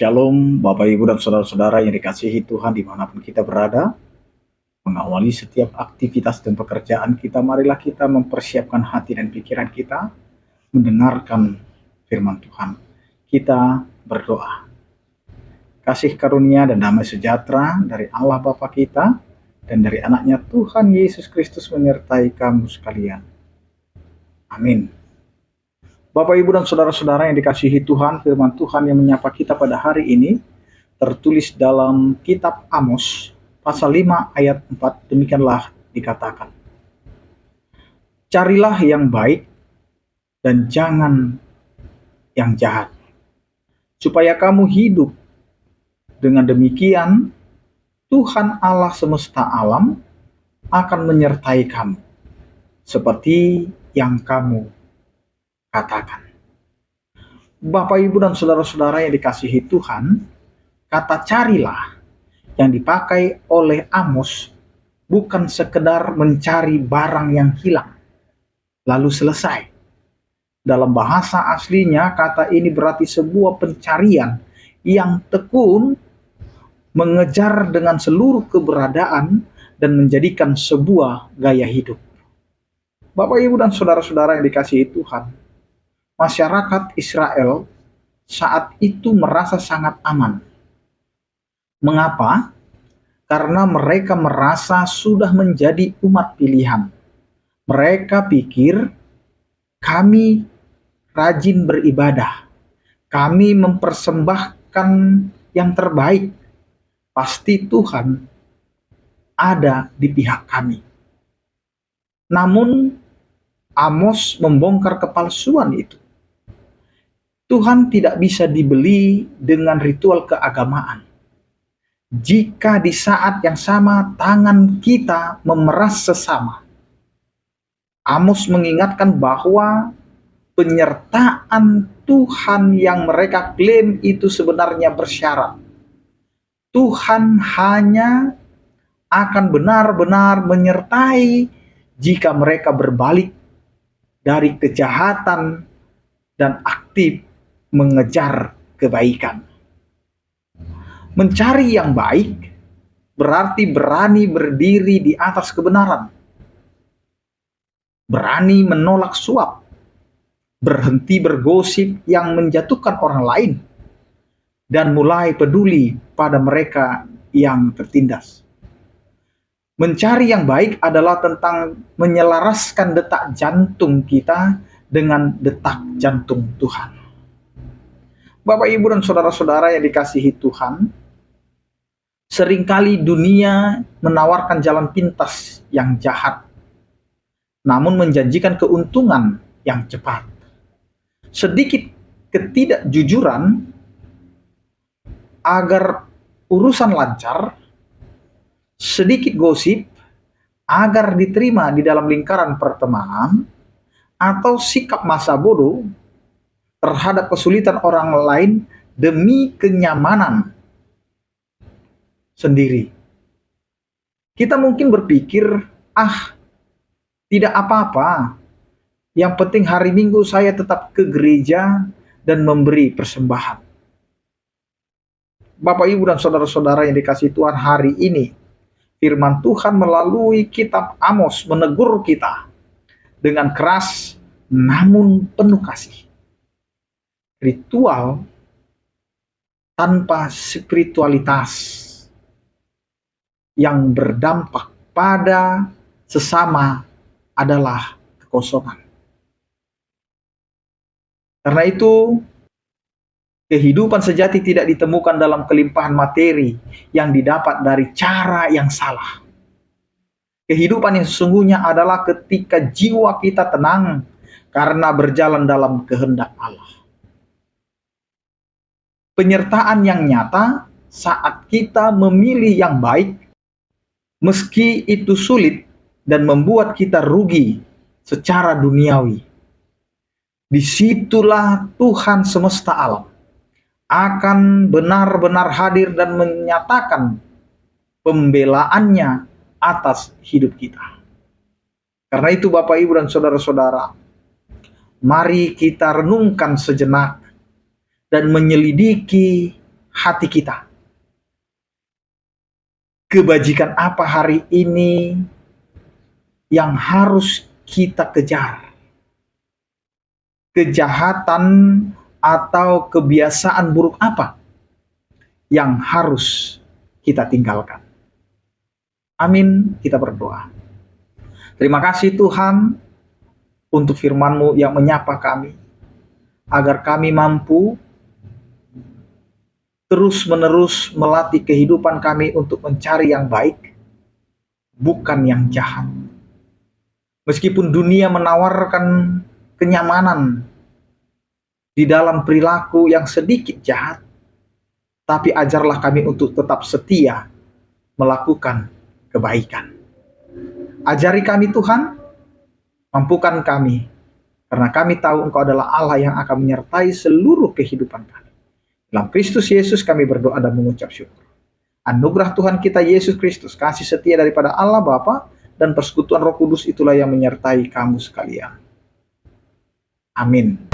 Shalom Bapak Ibu dan Saudara-saudara yang dikasihi Tuhan dimanapun kita berada. Mengawali setiap aktivitas dan pekerjaan kita, marilah kita mempersiapkan hati dan pikiran kita mendengarkan firman Tuhan. Kita berdoa. Kasih karunia dan damai sejahtera dari Allah Bapa kita dan dari anaknya Tuhan Yesus Kristus menyertai kamu sekalian. Amin. Bapak, Ibu, dan Saudara-saudara yang dikasihi Tuhan, firman Tuhan yang menyapa kita pada hari ini tertulis dalam kitab Amos, pasal 5 ayat 4, demikianlah dikatakan. Carilah yang baik dan jangan yang jahat, supaya kamu hidup. Dengan demikian, Tuhan Allah semesta alam akan menyertai kamu, seperti yang kamu katakan. Bapak, Ibu, dan Saudara-saudara yang dikasihi Tuhan, kata carilah yang dipakai oleh Amos bukan sekedar mencari barang yang hilang lalu selesai. Dalam bahasa aslinya, kata ini berarti sebuah pencarian yang tekun, mengejar dengan seluruh keberadaan dan menjadikan sebuah gaya hidup. Bapak, Ibu, dan Saudara-saudara yang dikasihi Tuhan, masyarakat Israel saat itu merasa sangat aman. Mengapa? Karena mereka merasa sudah menjadi umat pilihan. Mereka pikir, kami rajin beribadah, kami mempersembahkan yang terbaik, pasti Tuhan ada di pihak kami. Namun Amos membongkar kepalsuan itu. Tuhan tidak bisa dibeli dengan ritual keagamaan. Jika di saat yang sama tangan kita memeras sesama. Amos mengingatkan bahwa penyertaan Tuhan yang mereka klaim itu sebenarnya bersyarat. Tuhan hanya akan benar-benar menyertai jika mereka berbalik dari kejahatan dan aktif mengejar kebaikan. Mencari yang baik berarti berani berdiri di atas kebenaran, berani menolak suap, berhenti bergosip yang menjatuhkan orang lain, dan mulai peduli pada mereka yang tertindas. Mencari yang baik adalah tentang menyelaraskan detak jantung kita dengan detak jantung Tuhan. Bapak, Ibu, dan Saudara-saudara yang dikasihi Tuhan, seringkali dunia menawarkan jalan pintas yang jahat, namun menjanjikan keuntungan yang cepat. Sedikit ketidakjujuran agar urusan lancar, sedikit gosip agar diterima di dalam lingkaran pertemanan, atau sikap masa bodoh terhadap kesulitan orang lain demi kenyamanan sendiri. Kita mungkin berpikir, tidak apa-apa, yang penting hari Minggu saya tetap ke gereja dan memberi persembahan. Bapak, Ibu, dan Saudara-saudara yang dikasihi Tuhan, hari ini firman Tuhan melalui kitab Amos menegur kita dengan keras namun penuh kasih. Ritual tanpa spiritualitas yang berdampak pada sesama adalah kekosongan. Karena itu, kehidupan sejati tidak ditemukan dalam kelimpahan materi yang didapat dari cara yang salah. Kehidupan yang sesungguhnya adalah ketika jiwa kita tenang karena berjalan dalam kehendak Allah. Penyertaan yang nyata saat kita memilih yang baik, meski itu sulit dan membuat kita rugi secara duniawi. Disitulah Tuhan semesta alam akan benar-benar hadir dan menyatakan pembelaannya atas hidup kita. Karena itu Bapak, Ibu, dan Saudara-saudara, mari kita renungkan sejenak dan menyelidiki hati kita. Kebajikan apa hari ini yang harus kita kejar? Kejahatan atau kebiasaan buruk apa yang harus kita tinggalkan? Amin, kita berdoa. Terima kasih Tuhan untuk firman-Mu yang menyapa kami, agar kami mampu terus-menerus melatih kehidupan kami untuk mencari yang baik, bukan yang jahat. Meskipun dunia menawarkan kenyamanan di dalam perilaku yang sedikit jahat, tapi ajarlah kami untuk tetap setia melakukan kebaikan. Ajari kami Tuhan, mampukan kami, karena kami tahu Engkau adalah Allah yang akan menyertai seluruh kehidupan kami. Dalam Kristus Yesus kami berdoa dan mengucap syukur. Anugerah Tuhan kita Yesus Kristus, kasih setia daripada Allah Bapa, dan persekutuan Roh Kudus itulah yang menyertai kamu sekalian. Amin.